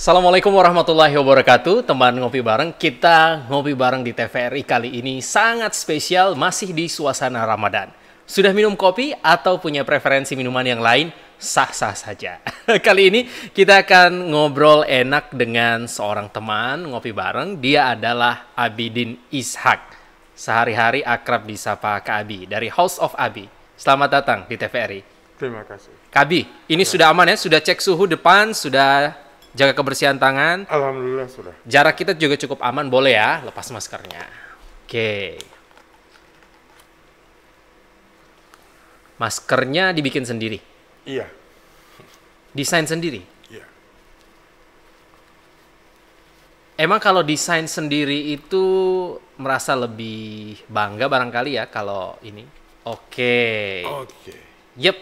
Assalamualaikum warahmatullahi wabarakatuh. Teman ngopi bareng, kita ngopi bareng di TVRI kali ini sangat spesial, masih di suasana Ramadan. Sudah minum kopi atau punya preferensi minuman yang lain? Sah-sah saja. Kali ini kita akan ngobrol enak dengan seorang teman ngopi bareng. Dia adalah Abidin Ishak. Sehari-hari akrab disapa Kak Abi dari House of Abi. Selamat datang di TVRI. Terima kasih. Kak Abi, ini sudah aman ya? Sudah cek suhu depan, sudah jaga kebersihan tangan. Alhamdulillah sudah. Jarak kita juga cukup aman, boleh ya? Lepas maskernya. Oke. Maskernya dibikin sendiri? Iya. Desain sendiri? Iya. Emang kalau desain sendiri itu merasa lebih bangga barangkali ya kalau ini? Oke. Yep.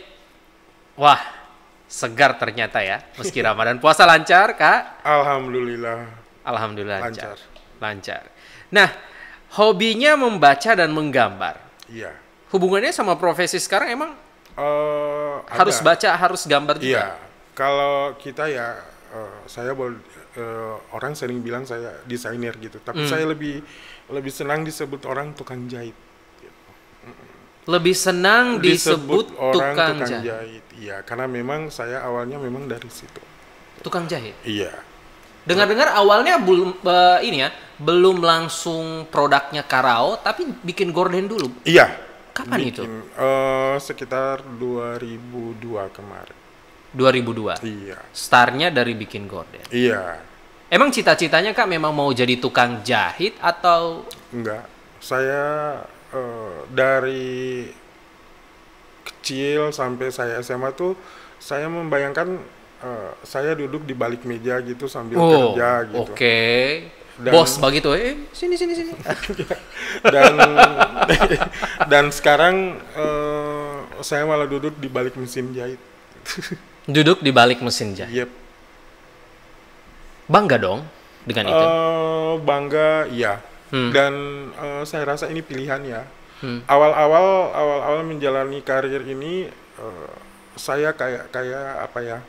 Wah, segar ternyata ya, meski Ramadan. Puasa lancar, Kak? Alhamdulillah. Alhamdulillah lancar. Nah, hobinya membaca dan menggambar. Iya. Hubungannya sama profesi sekarang emang harus ada. baca, harus gambar juga? Iya. Kalau kita ya, saya orang sering bilang saya desainer gitu. Tapi saya lebih senang disebut orang tukang jahit. Lebih senang disebut orang tukang jahit. Iya, karena memang saya awalnya memang dari situ. Tukang jahit? Iya. Dengar-dengar awalnya belum langsung produknya Karao, tapi bikin gorden dulu. Iya. Kapan itu? Sekitar 2002 kemarin. 2002? Iya. Startnya dari bikin gorden? Iya. Emang cita-citanya Kak memang mau jadi tukang jahit atau? Enggak. Saya dari kecil sampai saya SMA tuh saya membayangkan saya duduk di balik meja gitu sambil kerja gitu. Oke. Bos begitu, sini. dan sekarang saya malah duduk di balik mesin jahit. Duduk di balik mesin jahit. Yep. Bangga dong dengan itu. Bangga, iya. Dan saya rasa ini pilihan ya. Awal-awal menjalani karir ini saya kayak apa ya?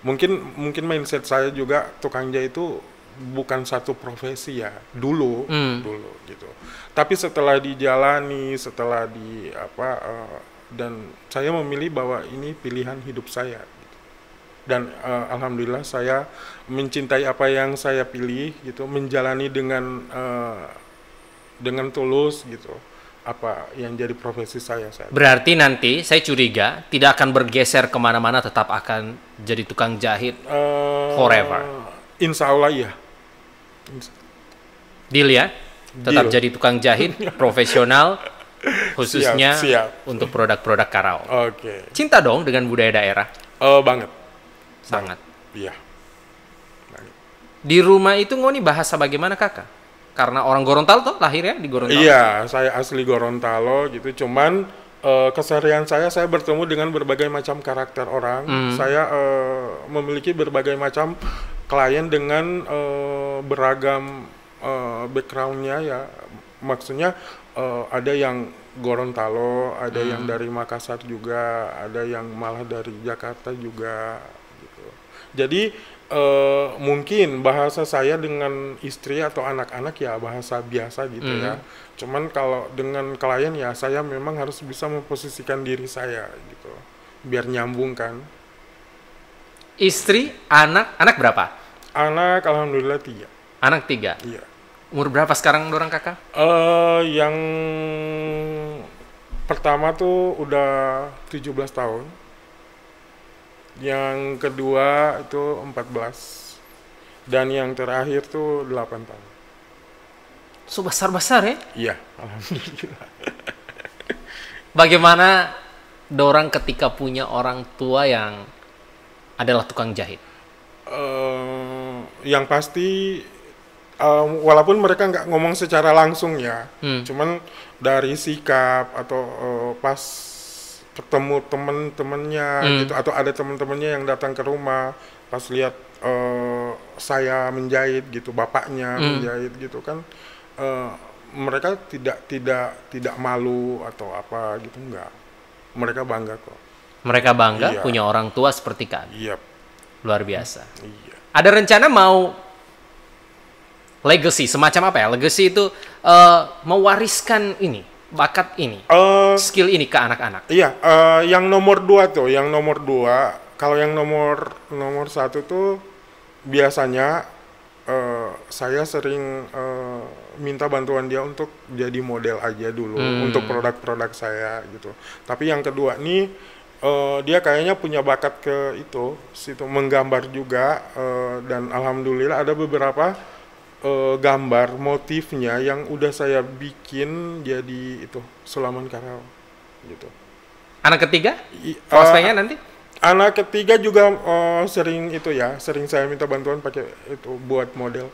Mungkin mindset saya juga tukang jahit itu bukan satu profesi ya dulu gitu. Tapi setelah dijalani, dan saya memilih bahwa ini pilihan hidup saya. Gitu. Dan alhamdulillah saya mencintai apa yang saya pilih gitu, menjalani dengan tulus gitu. Apa yang jadi profesi saya. Berarti nanti saya curiga tidak akan bergeser kemana-mana, tetap akan jadi tukang jahit forever. Insya Allah ya. Deal ya? Tetap jadi tukang jahit profesional, khususnya siap. Untuk produk-produk Karao. Oke. Cinta dong dengan budaya daerah? Banget. Sangat. Iya. Di rumah itu ngoni bahasa bagaimana Kakak? Karena orang Gorontalo toh lahirnya di Gorontalo. Iya, saya asli Gorontalo gitu. Cuman keseharian saya bertemu dengan berbagai macam karakter orang. Saya memiliki berbagai macam klien dengan beragam backgroundnya ya. Maksudnya ada yang Gorontalo, ada yang dari Makassar juga, ada yang malah dari Jakarta juga. Gitu. Jadi mungkin bahasa saya dengan istri atau anak-anak ya bahasa biasa gitu ya. Cuman kalau dengan klien ya saya memang harus bisa memposisikan diri saya gitu. Biar nyambung kan. Istri, anak berapa? Anak alhamdulillah 3. Anak 3? Iya. Umur berapa sekarang dorang Kakak? Yang pertama tuh udah 17 tahun. Yang kedua itu 14. Dan yang terakhir tuh 8 tahun. So besar-besar ya? Iya, alhamdulillah. Bagaimana dorang ketika punya orang tua yang adalah tukang jahit? Yang pasti walaupun mereka nggak ngomong secara langsung ya, cuman dari sikap atau pas ketemu temen-temennya gitu, atau ada temen-temennya yang datang ke rumah pas lihat saya menjahit gitu, bapaknya menjahit gitu kan, mereka tidak malu atau apa gitu, enggak. Mereka bangga kok. Mereka bangga Iya. punya orang tua seperti Kak. Iya. Luar biasa. Iya. Ada rencana mau legacy, semacam apa ya? Legacy itu mewariskan ini, bakat ini, skill ini ke anak-anak. Iya, yang nomor 2 tuh, yang nomor 2. Kalau yang nomor 1 tuh biasanya saya sering minta bantuan dia untuk jadi model aja dulu untuk produk-produk saya gitu. Tapi yang kedua nih dia kayaknya punya bakat ke situ menggambar juga dan alhamdulillah ada beberapa gambar motifnya yang udah saya bikin jadi itu Sulaman Karau gitu. Anak ketiga? Prospeknya nanti? Anak ketiga juga sering saya minta bantuan pakai itu buat model.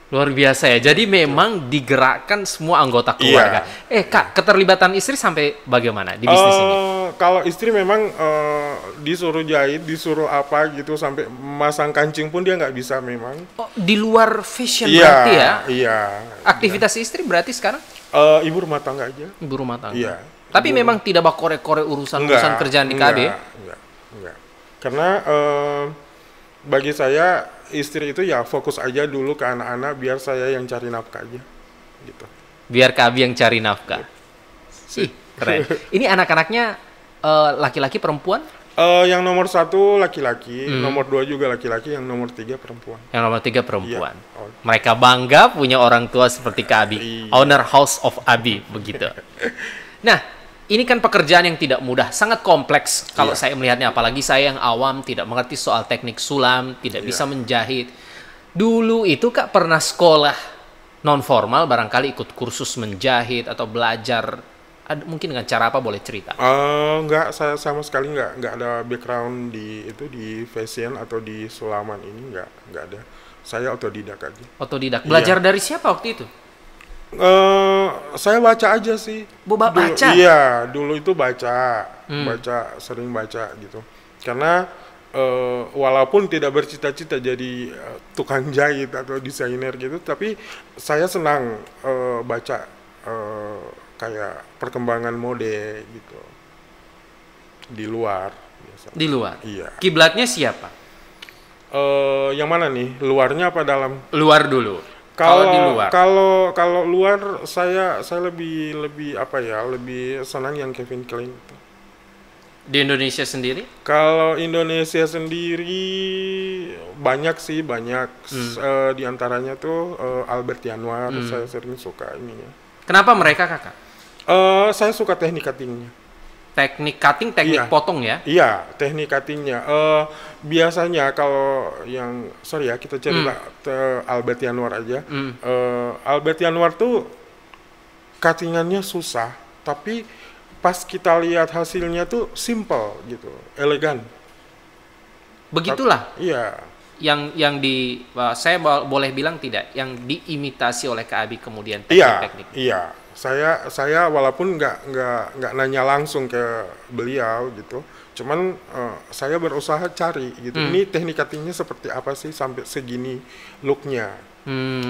Luar biasa ya. Jadi memang digerakkan semua anggota keluarga. Iya. Kak, keterlibatan istri sampai bagaimana di bisnis ini? Kalau istri memang disuruh jahit, disuruh apa gitu sampai masang kancing pun dia nggak bisa memang. Oh, di luar fashion berarti ya? Iya. Aktivitas istri berarti sekarang? Ibu rumah tangga aja. Ibu rumah tangga. Iya. Tapi memang tidak bak korek-korek urusan kerjaan di KB? Enggak. Karena bagi saya istri itu ya fokus aja dulu ke anak-anak biar saya yang cari nafkah aja gitu. Biar KB yang cari nafkah. Ih, keren. Ini anak-anaknya laki-laki perempuan? Yang nomor 1 laki-laki, nomor 2 juga laki-laki, yang nomor 3 perempuan. Yang nomor 3 perempuan. Iya. Oh. Mereka bangga punya orang tua seperti Kak Abi. Iya. Owner House of Abi, begitu. Nah, ini kan pekerjaan yang tidak mudah, sangat kompleks kalau saya melihatnya, apalagi saya yang awam, tidak mengerti soal teknik sulam, tidak bisa menjahit. Dulu itu Kak pernah sekolah non formal, barangkali ikut kursus menjahit atau belajar, mungkin dengan cara apa boleh cerita? Enggak, saya sama sekali enggak ada background di fashion atau di sulaman ini, enggak ada. Saya otodidak aja. Otodidak. Belajar dari siapa waktu itu? Saya baca aja sih. Baca? Iya, dulu itu sering baca gitu. Karena walaupun tidak bercita-cita jadi tukang jahit atau desainer gitu, tapi saya senang baca kayak perkembangan mode gitu di luar. Biasanya. Di luar. Iya. Kiblatnya siapa? Yang mana nih? Luarnya apa dalam? Luar dulu. Kalau di luar. Kalau luar saya lebih apa ya, lebih senang yang Kevin Klein. Di Indonesia sendiri? Kalau Indonesia sendiri banyak. Di antaranya tuh Albert Yanwar, saya sering suka ininya. Kenapa mereka Kakak? Saya suka teknik cuttingnya. Teknik cutting, teknik potong ya? Iya, teknik cuttingnya. Biasanya kalau yang, kita cerita Albert Yanwar aja. Albert Yanwar tuh cuttingannya susah, tapi pas kita lihat hasilnya tuh simple gitu, elegan. Begitulah. Iya. Yang saya boleh bilang tidak, yang diimitasi oleh Kak Abi kemudian teknik-teknik. Iya. Saya walaupun nggak nanya langsung ke beliau gitu, cuman saya berusaha cari gitu. Ini teknik cuttingnya seperti apa sih sampai segini looknya.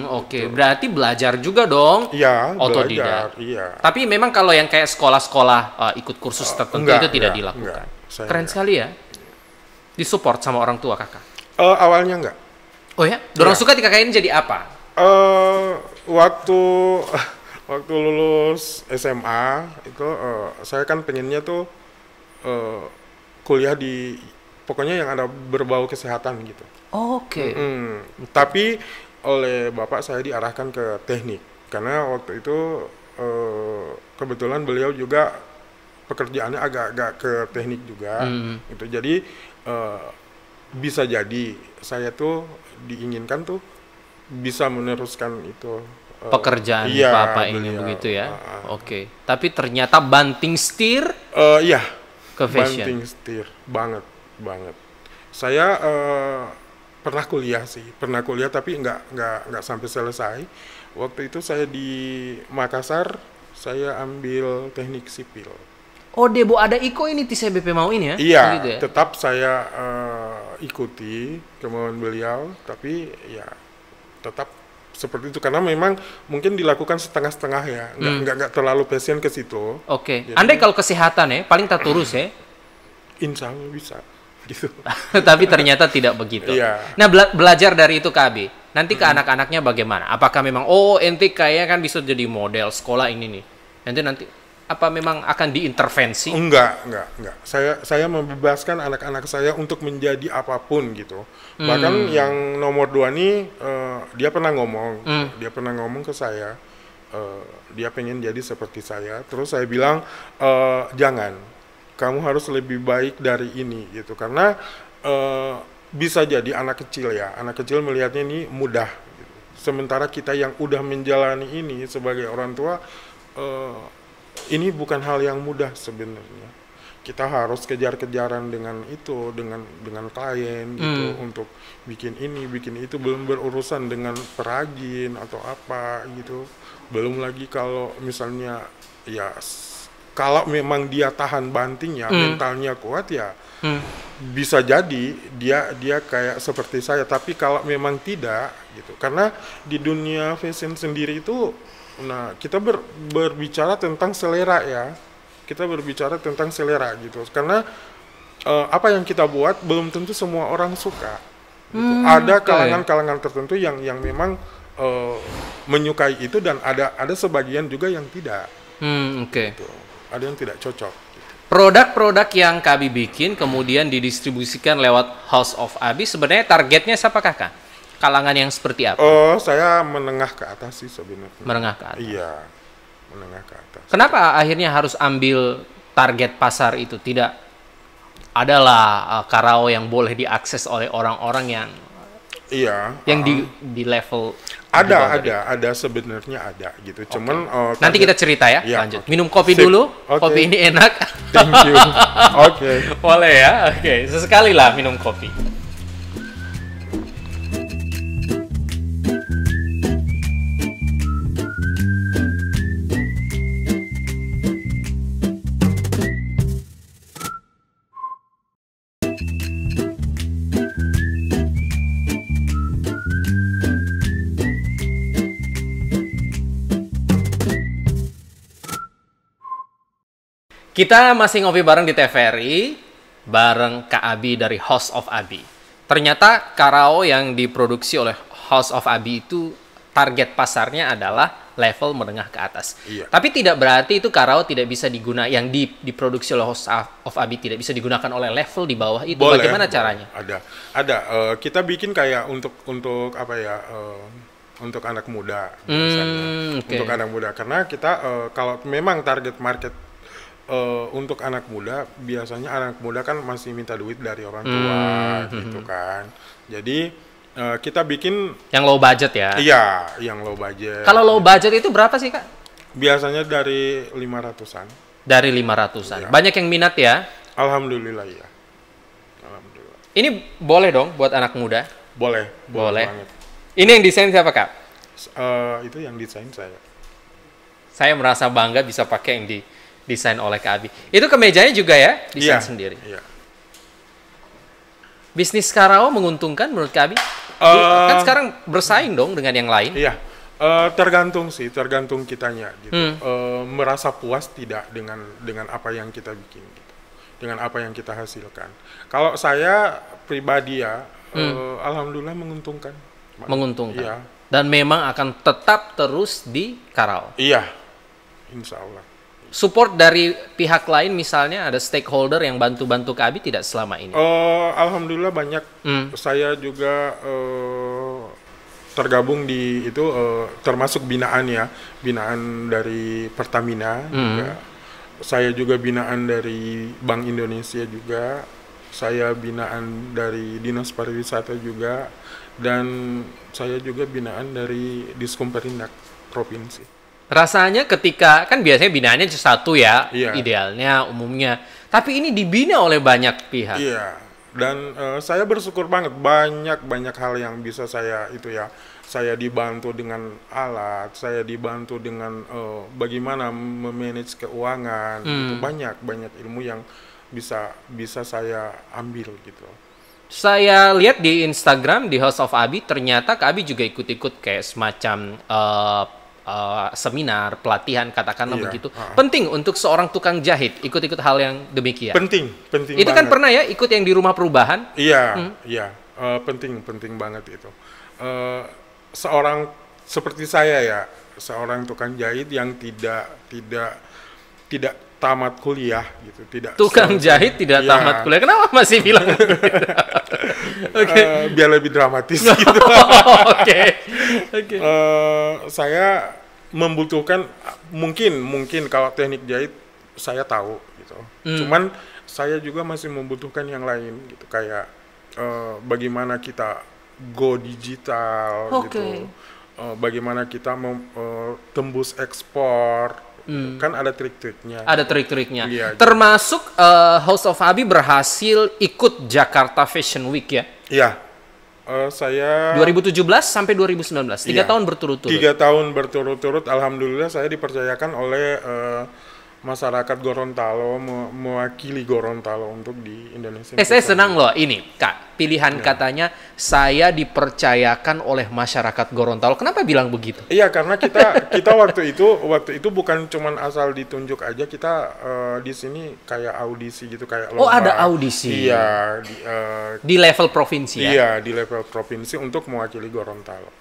Oke. Berarti belajar juga dong. Iya, otodidak. Belajar, iya. Tapi memang kalau yang kayak sekolah-sekolah ikut kursus tertentu itu tidak dilakukan. Keren sekali ya. Disupport sama orang tua Kakak. Awalnya enggak. Oh ya? Dorong suka di kakak ini jadi apa? Waktu lulus SMA itu saya kan pengennya tuh kuliah di pokoknya yang ada berbau kesehatan gitu. Oke. Tapi oleh bapak saya diarahkan ke teknik karena waktu itu kebetulan beliau juga pekerjaannya agak-agak ke teknik juga gitu. Jadi bisa jadi saya tuh diinginkan tuh bisa meneruskan itu pekerjaan Bapak ini begitu ya. Oke. Tapi ternyata banting setir ke fashion. Banting setir banget. Saya pernah kuliah tapi nggak sampai selesai. Waktu itu saya di Makassar, saya ambil teknik sipil. Oh, Debo ada Iko ini di CBP mau ini ya? Iya, gitu ya? Tetap saya ikuti kemauan beliau, tapi ya tetap seperti itu karena memang mungkin dilakukan setengah-setengah ya, nggak terlalu passion ke situ. Oke. Andai kalau kesehatan ya, paling tak turus ya? Insya Allah bisa. gitu. Tapi ternyata tidak begitu. Iya. Nah, belajar dari itu Kak Abi. Nanti ke anak-anaknya bagaimana? Apakah memang ente kayaknya kan bisa jadi model sekolah ini nih. Nanti apa memang akan diintervensi? Enggak. Saya membebaskan anak-anak saya untuk menjadi apapun gitu. Bahkan yang nomor 2 nih dia pernah ngomong ke saya, dia pengen jadi seperti saya. Terus saya bilang jangan, kamu harus lebih baik dari ini gitu. Karena bisa jadi anak kecil melihatnya ini mudah gitu. Sementara kita yang udah menjalani ini sebagai orang tua, ini bukan hal yang mudah sebenarnya. Kita harus kejar-kejaran dengan klien gitu, untuk bikin ini, bikin itu, belum berurusan dengan perajin atau apa gitu. Belum lagi kalau misalnya ya kalau memang dia tahan banting ya, mentalnya kuat ya, bisa jadi dia kayak seperti saya. Tapi kalau memang tidak gitu, karena di dunia fashion sendiri itu, nah kita berbicara tentang selera ya, gitu. Karena apa yang kita buat belum tentu semua orang suka. Gitu. Ada kalangan-kalangan tertentu yang memang menyukai itu, dan ada sebagian juga yang tidak. Gitu. Ada yang tidak cocok. Gitu. Produk-produk yang Kak Abi bikin kemudian didistribusikan lewat House of Abi, sebenarnya targetnya siapa Kak? Kalangan yang seperti apa? Saya menengah ke atas sih sebenarnya. Menengah ke atas. Iya, menengah ke atas. Kenapa akhirnya harus ambil target pasar itu? Tidak adalah Karao yang boleh diakses oleh orang-orang yang di level ada sebenarnya ada gitu. Okay. Cuman nanti kita cerita ya. Lanjut. Okay. Minum kopi dulu. Okay. Kopi ini enak. Thank you. Oke. Boleh ya. Oke. Sesekali lah minum kopi. Kita masih ngopi bareng di TVRI, bareng Kak Abi dari House of Abi. Ternyata Karao yang diproduksi oleh House of Abi itu target pasarnya adalah level menengah ke atas. Iya. Tapi tidak berarti itu Karao tidak bisa digunakan, yang diproduksi oleh House of Abi tidak bisa digunakan oleh level di bawah itu. Boleh, bagaimana caranya? Ada. Kita bikin kayak untuk apa ya? Untuk anak muda biasanya. Okay. Untuk anak muda, karena kita kalau memang target market untuk anak muda, biasanya anak muda kan masih minta duit dari orang tua gitu kan. Jadi kita bikin yang low budget ya. Iya, yang low budget. Kalau low budget itu berapa sih Kak? Biasanya dari 500-an. Dari 500-an. Iya. Banyak yang minat ya? Alhamdulillah ya. Alhamdulillah. Ini boleh dong buat anak muda? Boleh banget. Ini yang desain siapa Kak? Itu yang desain saya. Saya merasa bangga bisa pakai yang desain oleh Kak Abi. Itu kemejanya juga ya, desain sendiri. Iya. Bisnis Karao menguntungkan menurut Kak Abi? Kan sekarang bersaing dong dengan yang lain. Iya. Tergantung kitanya gitu. Merasa puas tidak dengan apa yang kita bikin gitu. Dengan apa yang kita hasilkan. Kalau saya pribadi ya, alhamdulillah menguntungkan. Menguntungkan. Iya. Dan memang akan tetap terus di Karao. Iya. Insya Allah. Support dari pihak lain, misalnya ada stakeholder yang bantu-bantu Kak Abi tidak selama ini? Alhamdulillah banyak. Saya juga tergabung di itu, termasuk binaan dari Pertamina juga. Saya juga binaan dari Bank Indonesia juga. Saya binaan dari Dinas Pariwisata juga, dan saya juga binaan dari Diskomperindak Provinsi. Rasanya ketika, kan biasanya binaannya satu ya, iya. Idealnya, umumnya. Tapi ini dibina oleh banyak pihak. Iya, dan saya bersyukur banget, banyak hal yang bisa saya dibantu dengan alat, saya dibantu dengan bagaimana memanage keuangan, gitu. Banyak ilmu yang bisa saya ambil gitu. Saya lihat di Instagram, di House of Abi, ternyata Kak Abi juga ikut-ikut kayak semacam seminar, pelatihan, katakanlah Iya, begitu. Penting untuk seorang tukang jahit ikut-ikut hal yang demikian. penting Itu kan banget. pernah ya ikut yang di rumah perubahan? Iya, iya, penting banget itu. Seorang seperti saya ya, seorang tukang jahit yang tidak tamat kuliah gitu, tidak Tukang jahit tidak Iya. tamat kuliah. Kenapa masih bilang? Oke. Biar lebih dramatis gitu. Oke. Oke. Saya membutuhkan mungkin kalau teknik jahit saya tahu gitu. Cuman saya juga masih membutuhkan yang lain gitu, kayak bagaimana kita go digital Oke. gitu. Bagaimana kita tembus ekspor. Kan ada trik-triknya. Ada trik-triknya. Iya. Termasuk House of Abi berhasil ikut Jakarta Fashion Week ya. Iya. Saya 2017 sampai 2019. 3 Iya. tahun berturut-turut. 3 tahun berturut-turut, alhamdulillah saya dipercayakan oleh masyarakat Gorontalo, mewakili Gorontalo untuk di Indonesia. Saya senang loh ini, Kak. Pilihan katanya saya dipercayakan oleh masyarakat Gorontalo. Kenapa bilang begitu? Iya, karena kita waktu itu bukan cuman asal ditunjuk aja, kita di sini kayak audisi gitu, kayak Oh, lomba. ada audisi. Iya, Di level provinsi ya? iya di level provinsi untuk mewakili Gorontalo.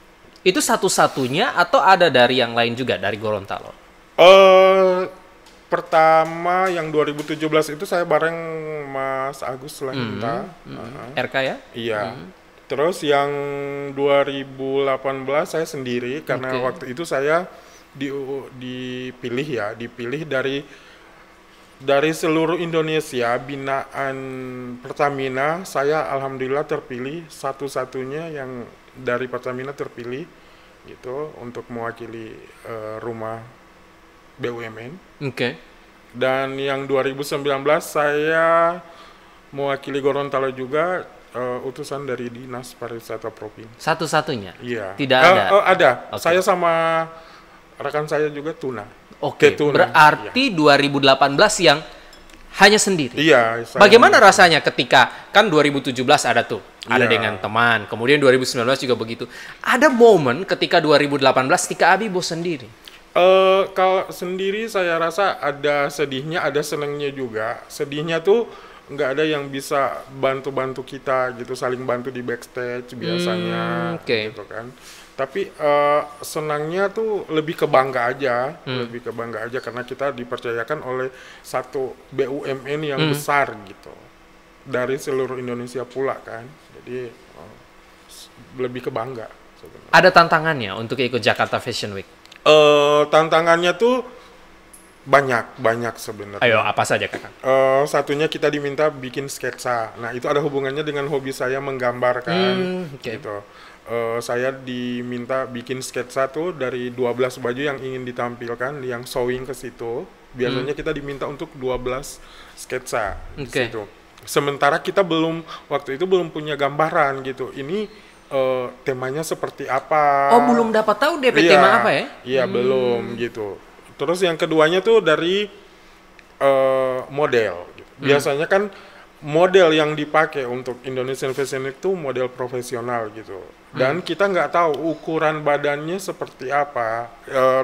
Itu satu-satunya atau ada dari yang lain juga dari Gorontalo? Pertama yang 2017 itu saya bareng Mas Agus Lahinta. RK ya? Iya. Terus yang 2018 saya sendiri karena Oke. waktu itu saya dipilih dari seluruh Indonesia binaan Pertamina. Saya alhamdulillah terpilih satu-satunya yang dari Pertamina terpilih gitu untuk mewakili rumah BUMN. Oke. Dan yang 2019 saya mewakili Gorontalo juga, utusan dari Dinas Pariwisata Provinsi. Satu-satunya? Iya. Tidak ada? Ada. Oke. Saya sama rekan saya juga Tuna. Oke, Tuna. berarti 2018 yang hanya sendiri? Iya. Saya- Bagaimana rasanya ketika, kan 2017 ada tuh, ada Iya. dengan teman, kemudian 2019 juga begitu. Ada momen ketika 2018 ketika Abi bos sendiri? Kalau sendiri saya rasa ada sedihnya, ada senangnya juga. Sedihnya tuh nggak ada yang bisa bantu-bantu kita gitu, saling bantu di backstage biasanya, Oke. gitu kan. Tapi senangnya tuh lebih ke bangga aja, karena kita dipercayakan oleh satu BUMN yang besar gitu, dari seluruh Indonesia pula kan. Jadi lebih ke bangga sebenarnya. Ada tantangannya untuk ikut Jakarta Fashion Week? Tantangannya tuh banyak sebenarnya. Ayo, apa saja kakak? Satunya kita diminta bikin sketsa. Nah, itu ada hubungannya dengan hobi saya menggambarkan Oke. gitu. Saya diminta bikin sketsa tuh dari 12 baju yang ingin ditampilkan, yang sewing ke situ. Biasanya kita diminta untuk 12 sketsa di Oke. situ. Sementara kita waktu itu belum punya gambaran gitu. Ini temanya seperti apa. Oh, belum dapat tahu DP Iya, tema apa ya? Iya, belum gitu. Terus yang keduanya tuh dari model. Gitu. Biasanya kan model yang dipakai untuk Indonesian Fashion Week itu model profesional gitu. Dan kita nggak tahu ukuran badannya seperti apa,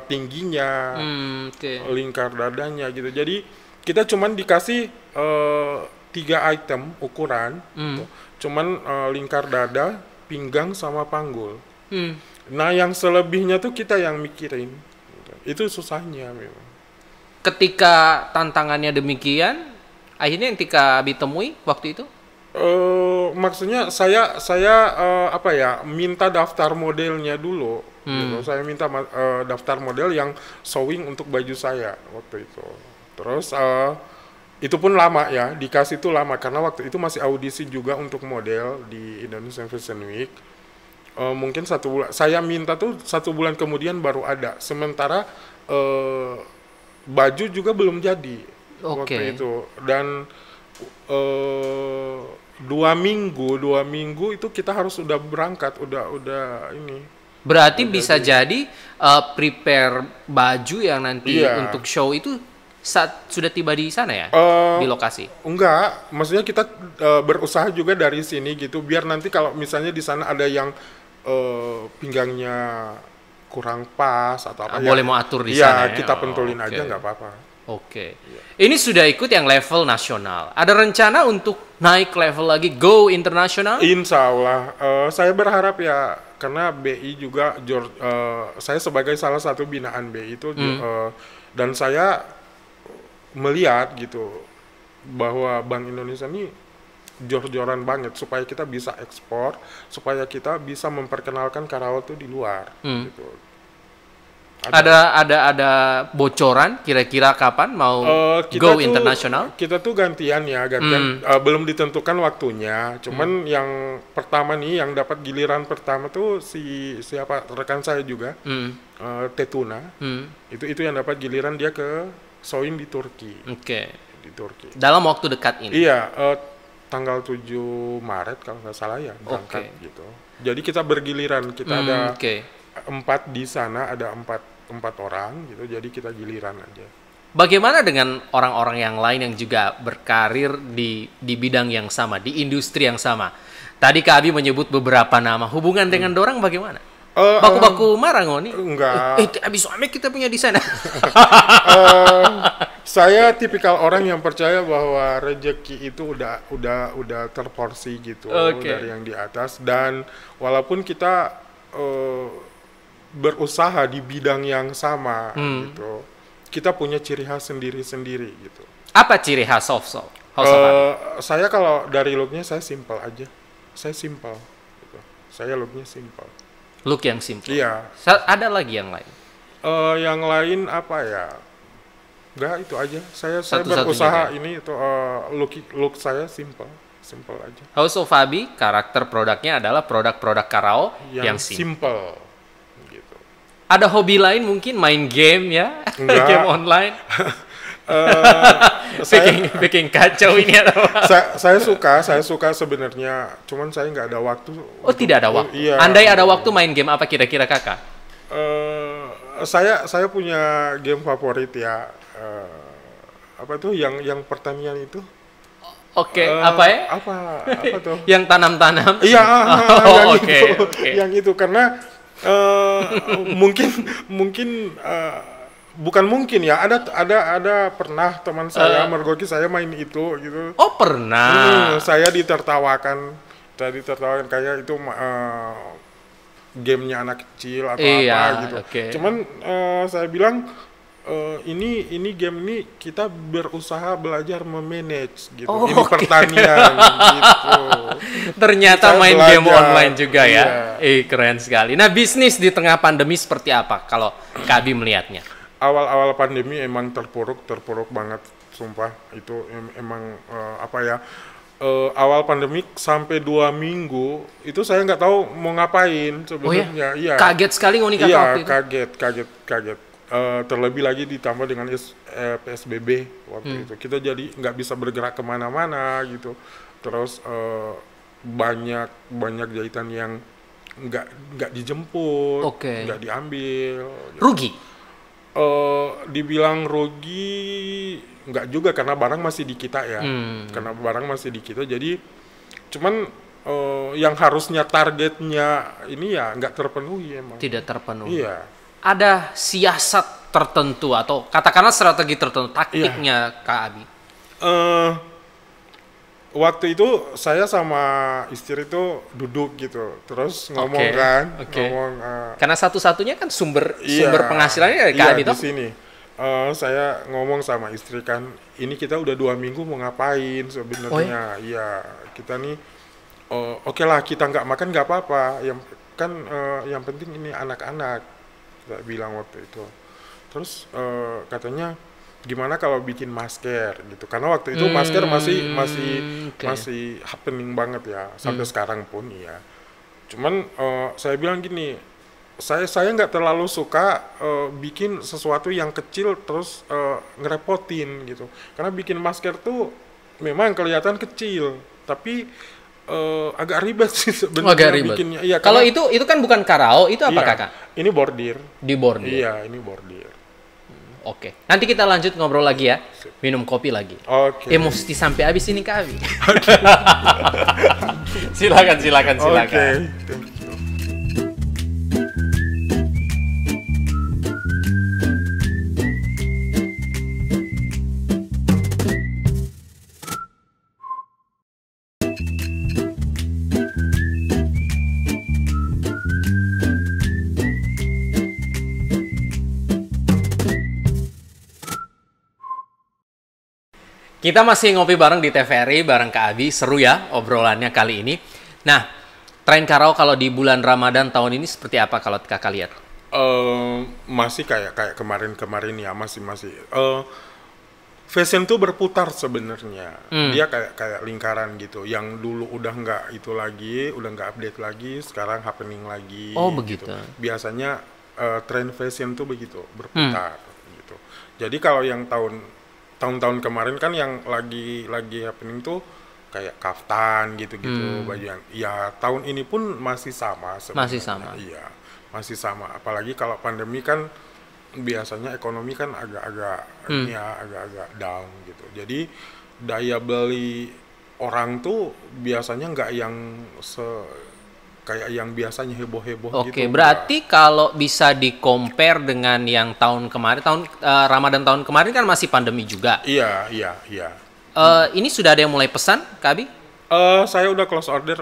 tingginya, Oke. lingkar dadanya gitu. Jadi kita cuman dikasih 3 item ukuran, gitu. Cuman lingkar dada, pinggang sama panggul. Nah, yang selebihnya tuh kita yang mikirin. Itu susahnya memang. Ketika tantangannya demikian, akhirnya yang ketika Abi temui waktu itu? Maksudnya saya apa ya, minta daftar modelnya dulu. Gitu. Saya minta daftar model yang sewing untuk baju saya waktu itu. Terus itu pun lama ya, dikasih itu lama karena waktu itu masih audisi juga untuk model di Indonesian Fashion Week. Mungkin 1 bulan, saya minta tuh 1 bulan kemudian baru ada. Sementara baju juga belum jadi waktu itu. Dan 2 minggu itu kita harus udah berangkat, udah ini. Berarti bisa jadi prepare baju yang nanti Iya. untuk show itu saat sudah tiba di sana ya? Di lokasi? Enggak, maksudnya kita berusaha juga dari sini gitu, biar nanti kalau misalnya di sana ada yang pinggangnya kurang pas atau apa boleh mau atur di ya, sana kita pentulin oke. aja nggak apa-apa. Oke. Ini sudah ikut yang level nasional. Ada rencana untuk naik level lagi, go internasional? Insya Allah, saya berharap ya, karena BI juga, saya sebagai salah satu binaan BI itu, dan saya melihat gitu bahwa Bank Indonesia ini jor-joran banget supaya kita bisa ekspor, supaya kita bisa memperkenalkan Karawang tuh di luar. Gitu. Ada bocoran kira-kira kapan mau go internasional? Kita tuh gantian, belum ditentukan waktunya. Cuman yang pertama nih, yang dapat giliran pertama tuh siapa rekan saya juga, Tetuna. Itu yang dapat giliran, dia ke Soin di Turki. Oke. Di Turki. Dalam waktu dekat ini. Iya, tanggal 7 Maret kalau nggak salah ya berangkat gitu. Jadi kita bergiliran, kita ada 4 di sana, ada empat orang gitu, jadi kita giliran aja. Bagaimana dengan orang-orang yang lain yang juga berkarir di bidang yang sama, di industri yang sama? Tadi Kak Abi menyebut beberapa nama. Hubungan dengan dorang bagaimana? Baku-baku marah ngoni? Enggak. Abis suami kita punya di sana. Saya tipikal orang yang percaya bahwa rezeki itu udah terporsi gitu dari yang di atas, dan walaupun kita berusaha di bidang yang sama gitu, kita punya ciri khas sendiri-sendiri gitu. Apa ciri khas House of saya kalau dari looknya saya simple aja, saya simple gitu. Saya looknya simple. Look yang simple. Iya. Ada lagi yang lain? Yang lain apa ya? Enggak, itu aja. Saya berusaha ini itu look saya simple aja. House of Abi, karakter produknya adalah produk-produk Karawang yang simple. Ada hobi lain mungkin main game ya, game online. Bikin kacau ini atau saya suka sebenarnya, cuman saya nggak ada waktu. Tidak ada waktu. Iya. Andai ada waktu main game apa kira-kira kakak? Saya punya game favorit ya. Apa tuh yang pertanian itu? Apa ya? Apa tuh? Yang tanam-tanam. Iya, yang itu karena mungkin bukan mungkin ya, ada pernah teman saya mergoki saya main itu gitu. Oh, pernah. Saya ditertawakan kayak itu gamenya anak kecil atau apa gitu. Cuman saya bilang ini game ini kita berusaha belajar memanage gitu. Ini pertanian gitu. Ternyata main game online juga ya. Keren sekali. Nah, bisnis di tengah pandemi seperti apa kalau Kak Abi melihatnya? Awal-awal pandemi emang terpuruk banget, sumpah. Itu emang awal pandemi sampai 2 minggu itu saya nggak tahu mau ngapain sebenarnya. Iya. Kaget sekali ngoni kakak waktu itu. Kaget. Terlebih lagi ditambah dengan PSBB waktu itu, kita jadi nggak bisa bergerak kemana-mana gitu. Terus banyak jahitan yang nggak dijemput, nggak diambil. Gitu. Rugi? Dibilang rugi nggak juga, karena barang masih di kita ya. Karena barang masih di kita, jadi cuman yang harusnya targetnya ini ya nggak terpenuhi emang. Tidak terpenuhi. Iya. Ada siasat tertentu atau katakanlah strategi tertentu, taktiknya Kak Abi? Waktu itu saya sama istri itu duduk gitu, terus ngomong karena satu-satunya kan sumber penghasilannya dari Kak Abi di sini. Saya ngomong sama istri kan, ini kita udah 2 minggu mau ngapain sebenarnya? Iya, kita nih oke lah, kita nggak makan nggak apa-apa, yang penting ini anak-anak. Saya bilang waktu itu. Terus katanya gimana kalau bikin masker gitu, karena waktu itu masker masih happening banget ya sampai sekarang pun ya. Cuman saya bilang gini, saya nggak terlalu suka bikin sesuatu yang kecil terus ngerepotin gitu, karena bikin masker tuh memang kelihatan kecil tapi agak ribet sih sebenarnya bikinnya. Iya, kalau itu kan bukan Karawang, itu apa kakak? Ini bordir. Di bordir. Iya, ini bordir. Oke. Nanti kita lanjut ngobrol lagi ya. Minum kopi lagi. Oke. Mesti sampai habis ini Kak Abi. Silakan. Oke. Kita masih ngopi bareng di TVRI bareng Kak Abi. Seru ya obrolannya kali ini. Nah, tren karaoke kalau di bulan Ramadan tahun ini seperti apa kalau Kakak lihat? Masih kayak kemarin-kemarin ya, masih. Fashion tuh berputar sebenarnya. Dia kayak lingkaran gitu. Yang dulu udah nggak itu lagi, udah nggak update lagi, sekarang happening lagi. Oh, gitu. begitu. Biasanya tren fashion tuh begitu, berputar gitu. Jadi kalau yang tahun-tahun kemarin kan yang lagi happening tuh kayak kaftan gitu-gitu, baju yang ya tahun ini pun masih sama sebenarnya. Masih sama. Iya, masih sama. Apalagi kalau pandemi kan biasanya ekonomi kan agak-agak ini ya, agak-agak down gitu. Jadi daya beli orang tuh biasanya nggak yang kayak yang biasanya heboh-heboh gitu. Oke, berarti kalau bisa di-compare dengan yang tahun kemarin, Ramadan tahun kemarin kan masih pandemi juga. Iya. Ini sudah ada yang mulai pesan, Kak Abi? Saya udah close order,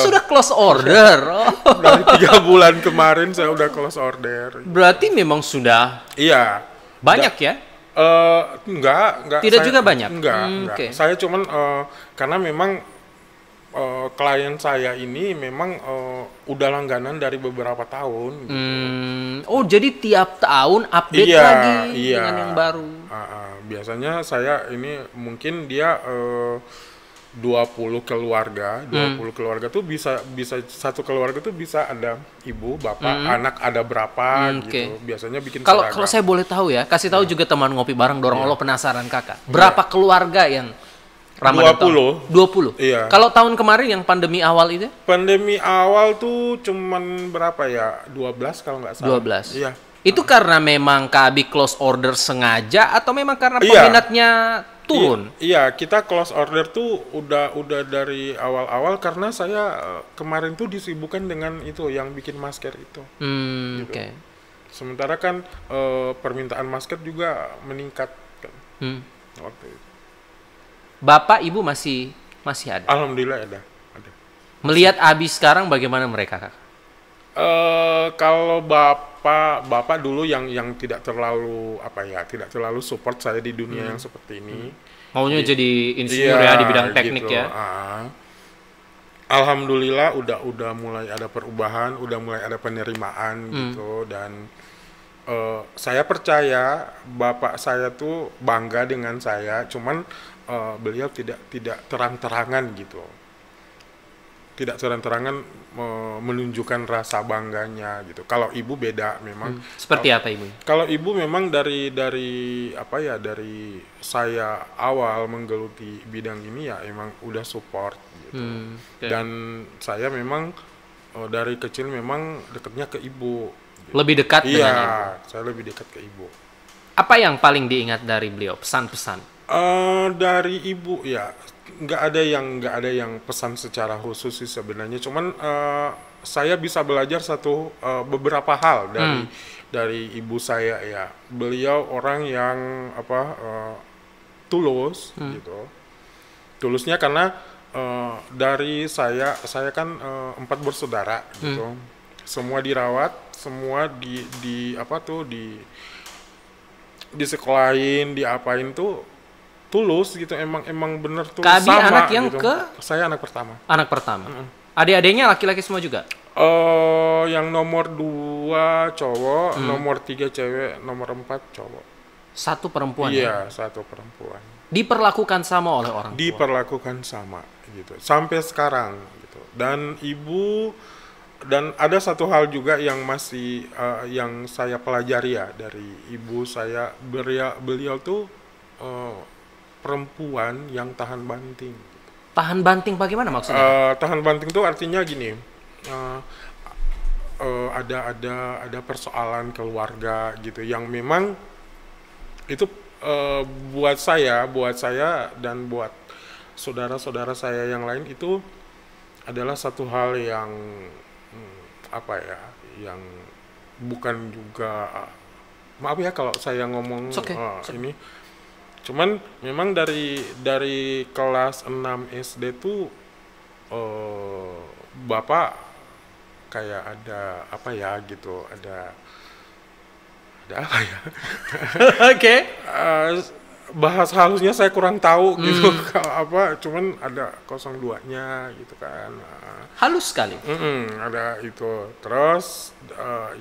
Sudah close order. Oh. dari 3 bulan kemarin saya udah close order. Berarti memang sudah Iya. banyak ya? Enggak. Tidak juga banyak? Enggak. Oke. Saya cuman karena memang klien saya ini memang udah langganan dari beberapa tahun. Gitu. Oh, jadi tiap tahun update Iya, lagi iya. dengan yang baru. Biasanya saya ini mungkin dia 20 keluarga, 20 keluarga tuh bisa satu keluarga tuh bisa ada ibu, bapak, anak ada berapa gitu. Oke. Biasanya bikin Kalau seragam. saya boleh tahu ya, kasih tahu juga teman ngopi bareng dorong Allah penasaran Kakak. Berapa keluarga yang Ramadan 20. 20. Iya. Kalau tahun kemarin yang pandemi awal itu? Pandemi awal tuh cuman berapa ya? 12 kalau nggak salah. 12. Iya. Itu karena memang Kak Abi close order sengaja atau memang karena Iya. peminatnya turun? Iya, kita close order tuh udah dari awal-awal karena saya kemarin tuh disibukkan dengan itu yang bikin masker itu. Gitu. Oke. Sementara kan permintaan masker juga meningkat kan waktu itu. Bapak, Ibu masih ada. Alhamdulillah ada. Melihat Abi sekarang bagaimana mereka, Kak? Kalau bapak dulu yang tidak terlalu tidak terlalu support saya di dunia yang seperti ini. Maunya jadi insinyur ya di bidang teknik gitu. ya. Alhamdulillah udah mulai ada perubahan, udah mulai ada penerimaan gitu, dan saya percaya bapak saya tuh bangga dengan saya, cuman beliau tidak terang-terangan gitu. Tidak terang-terangan menunjukkan rasa bangganya gitu. Kalau ibu beda memang. Seperti apa ibu? Kalau ibu memang dari saya awal menggeluti bidang ini ya emang udah support gitu. Okay. Dan saya memang dari kecil memang dekatnya ke ibu. Gitu. Lebih dekat dengan ibu? Iya, saya lebih dekat ke ibu. Apa yang paling diingat dari beliau? Pesan-pesan? Dari ibu ya. Nggak ada yang pesan secara khusus sih sebenarnya, cuman saya bisa belajar beberapa hal dari ibu saya ya. Beliau orang yang tulus gitu. Tulusnya karena dari saya kan 4 bersaudara gitu. Semua dirawat, semua disekolahin, diapain tuh tulus gitu, emang bener tuh Kak Abi sama anak yang gitu. Saya anak pertama. Anak pertama. Adik-adiknya laki-laki semua juga? Yang nomor 2 cowok, nomor 3 cewek, nomor 4 cowok. Satu perempuan Iya, ya? satu perempuan. Diperlakukan sama oleh orang tua? Diperlakukan sama gitu, sampai sekarang gitu. Dan ada satu hal juga yang masih yang saya pelajari ya dari ibu saya. Beliau tuh perempuan yang tahan banting. Tahan banting bagaimana maksudnya? Tahan banting itu artinya gini, ada persoalan keluarga gitu yang memang itu buat saya dan buat saudara-saudara saya yang lain itu adalah satu hal yang yang bukan juga, maaf ya kalau saya ngomong ini. Cuman memang dari kelas 6 SD tuh Bapak kayak ada apa ya gitu, ada apa ya? Oke. bahasa halusnya saya kurang tahu gitu apa, cuman ada 02-nya gitu kan. Halus sekali. Ada itu. Terus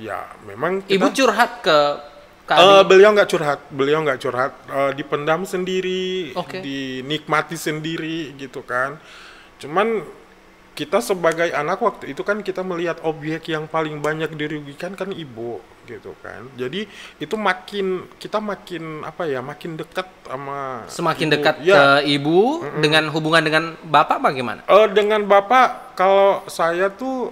ya memang kita, Ibu curhat ke Kak beliau nggak curhat, dipendam sendiri, Oke. dinikmati sendiri gitu kan. Cuman kita sebagai anak waktu itu kan kita melihat objek yang paling banyak dirugikan kan ibu gitu kan. Jadi itu kita makin apa ya, makin dekat sama Semakin ibu. dekat Ya, ke ibu dengan hubungan dengan bapak bagaimana? dengan bapak, kalau saya tuh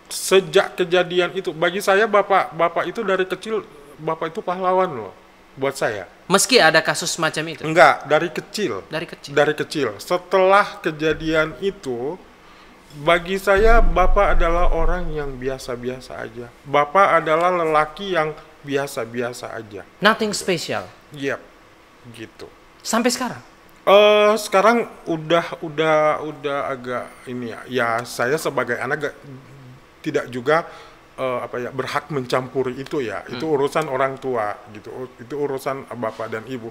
sejak kejadian itu, bagi saya bapak itu dari kecil, bapak itu pahlawan loh buat saya. Meski ada kasus semacam itu Enggak, dari kecil. dari kecil. Dari kecil. Setelah kejadian itu, bagi saya bapak adalah orang yang biasa-biasa aja. Bapak adalah lelaki yang biasa-biasa aja. Nothing special Yep, gitu. sampai sekarang. Sekarang udah agak ini ya. Ya saya sebagai anak tidak juga apa ya, berhak mencampuri itu ya. Itu urusan orang tua gitu. Itu urusan bapak dan ibu.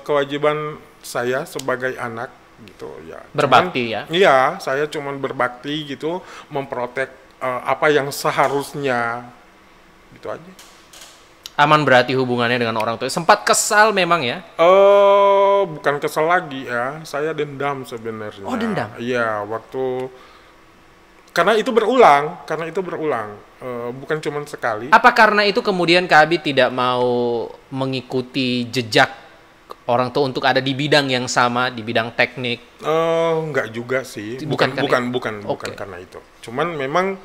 Kewajiban saya sebagai anak gitu ya. Berbakti ya. Iya, saya cuman berbakti gitu, memprotek apa yang seharusnya gitu aja. Aman berarti hubungannya dengan orang tua. Sempat kesal memang ya. Bukan kesel lagi ya, saya dendam sebenarnya. Oh, dendam? Iya, waktu karena itu berulang, bukan cuma sekali. Apa karena itu kemudian Kak Abi tidak mau mengikuti jejak orang tua untuk ada di bidang yang sama, di bidang teknik? Enggak juga sih. Bukan Bukan Oke. karena itu. Cuman memang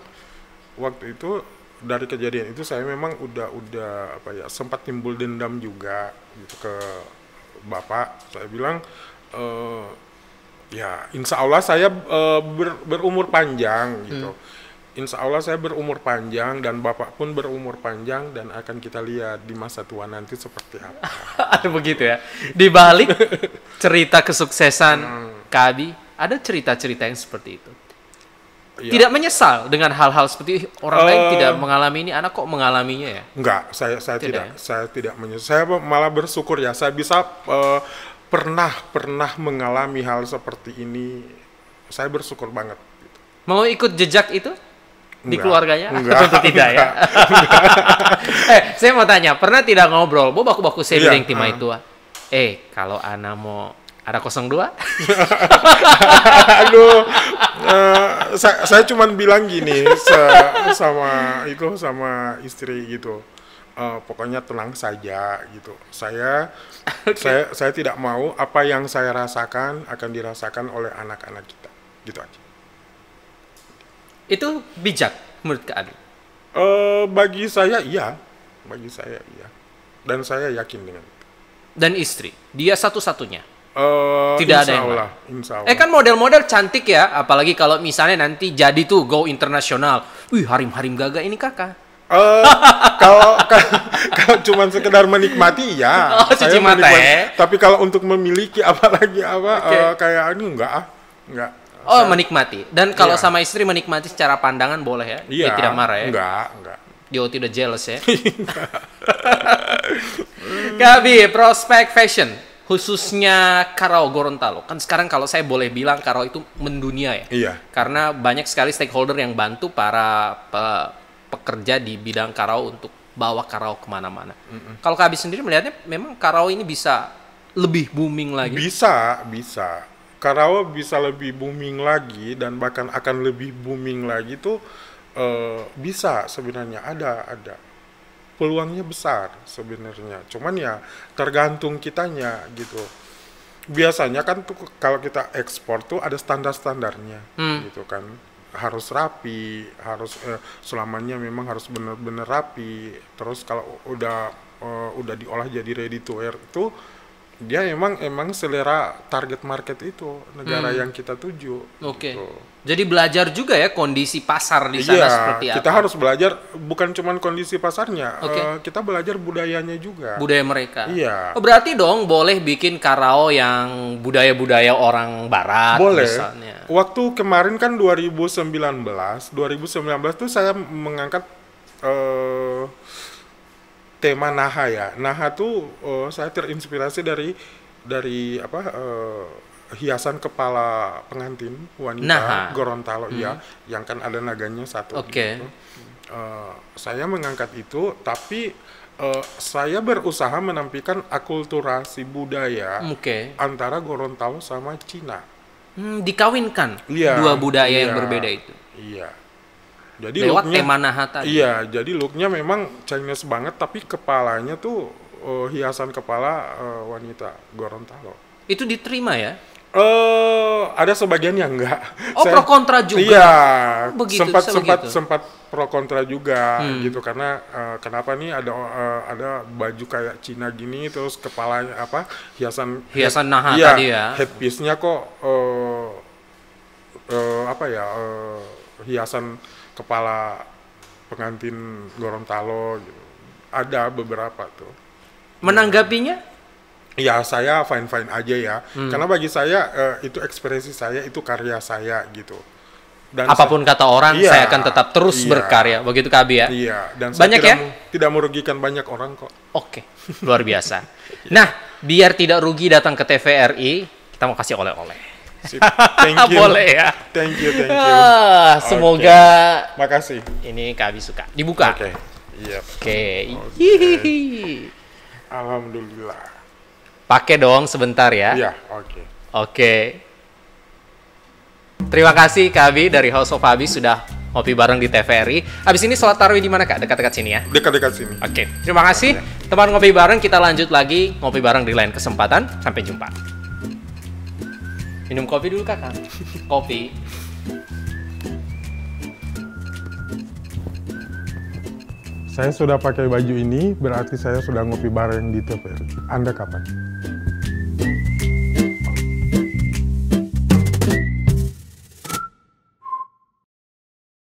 waktu itu dari kejadian itu saya memang udah apa ya, sempat timbul dendam juga gitu ke bapak. Saya bilang ya insya Allah saya berumur panjang gitu. Insya Allah saya berumur panjang dan bapak pun berumur panjang, dan akan kita lihat di masa tua nanti seperti apa. Ada begitu ya. Di balik cerita kesuksesan Kak Abi, ada cerita-cerita yang seperti itu. Ya. Tidak menyesal dengan hal-hal seperti orang lain tidak mengalami ini, anak kok mengalaminya ya? Enggak, saya Tidak, saya tidak menyesal. Saya malah bersyukur ya, saya bisa pernah mengalami hal seperti ini. Saya bersyukur banget. Mau ikut jejak itu di Enggak, keluarganya? enggak, Tentu tidak ya. Saya mau tanya, pernah tidak ngobrol? Bo baku-baku saya Iya, bilang timah itu. Kalau Ana mau ada 02? Aduh, saya cuman bilang gini sama istri gitu. Pokoknya tenang saja gitu. Saya tidak mau apa yang saya rasakan akan dirasakan oleh anak-anak kita. Gitu aja. Itu bijak menurut Kak Abi? Bagi saya iya. Dan saya yakin dengan itu. Dan istri, dia satu-satunya. Tidak ada Insya yang Allah, insya Allah. Kan model-model cantik ya, apalagi kalau misalnya nanti jadi tuh go internasional. Wih, harim-harim gagah ini kakak. Kalau cuma sekedar menikmati ya, Oh, cuci saya mata menikmati. ya. Tapi kalau untuk memiliki apalagi Oke. kayak ini enggak. Oh, menikmati. Dan kalau Iya. sama istri menikmati secara pandangan boleh ya? Iya. Dia tidak marah ya? Enggak. Dia tidak jealous ya? Gabi, prospek fashion, khususnya Karao Gorontalo. Kan sekarang kalau saya boleh bilang Karao itu mendunia ya? Iya. Karena banyak sekali stakeholder yang bantu para pekerja di bidang Karao untuk bawa Karao kemana-mana. Kalau Kak Abi sendiri melihatnya memang Karao ini bisa lebih booming lagi? Bisa. Karawang bisa lebih booming lagi, dan bahkan akan lebih booming lagi tuh bisa sebenarnya, ada peluangnya besar sebenarnya. Cuman ya tergantung kitanya gitu. Biasanya kan tuh kalau kita ekspor tuh ada standar-standarnya gitu kan. Harus rapi, harus selamanya memang harus benar-benar rapi. Terus kalau udah diolah jadi ready to wear itu, dia emang selera target market itu negara yang kita tuju. Oke. Gitu. Jadi belajar juga ya kondisi pasar di sana seperti apa. Kita harus belajar bukan cuman kondisi pasarnya, Oke. kita belajar budayanya juga. Budaya mereka. Iya. Oh, berarti dong boleh bikin Karao yang budaya-budaya orang barat Boleh. misalnya. Waktu kemarin kan 2019 tuh saya mengangkat tema Naha ya. Naha tuh saya terinspirasi dari dari apa hiasan kepala pengantin wanita Nah. Gorontalo ya, yang kan ada naganya satu. Oke. Gitu. Saya mengangkat itu, tapi saya berusaha menampilkan akulturasi budaya Oke. antara Gorontalo sama Cina. Dikawinkan Iya, dua budaya yang iya, berbeda itu. Iya. Jadi Lewat looknya, tema Naha tadi. iya, jadi looknya memang Chinese banget, tapi kepalanya tuh hiasan kepala wanita Gorontalo. Itu diterima ya? Ada sebagian yang enggak. Oh, pro kontra juga. Iya, Begitu, sebegitu. sempat pro kontra juga gitu, karena kenapa nih ada baju kayak Cina gini, terus kepalanya apa hiasan Naha iya, tadi ya. headpiece-nya kok apa ya hiasan kepala pengantin Gorontalo gitu. Ada beberapa tuh. Menanggapinya? Ya saya fine aja ya, karena bagi saya itu ekspresi saya, itu karya saya gitu. Dan Apapun kata orang, iya, saya akan tetap terus iya, berkarya. Begitu Kak Abi ya? Iya, dan Banyak saya ya? tidak merugikan banyak orang kok. Oke, luar biasa. Nah, biar tidak rugi datang ke TVRI, kita mau kasih oleh-oleh. Sip. Thank you. Boleh ya? Thank you. Semoga Makasih. ini Kak Abi suka. Dibuka. Oke. Iya. Oke. Hihihi. Alhamdulillah. Pakai dong sebentar ya. Iya, oke. Oke. Terima kasih Kak Abi dari House of Abi sudah ngopi bareng di TVRI. Habis ini sholat tarawih di mana Kak? Dekat-dekat sini ya? Dekat-dekat sini. Oke. Terima kasih. Teman ngopi bareng, kita lanjut lagi ngopi bareng di lain kesempatan. Sampai jumpa. Minum kopi dulu Kakak. Kopi. Saya sudah pakai baju ini, berarti saya sudah ngopi bareng di TVRI. Anda kapan?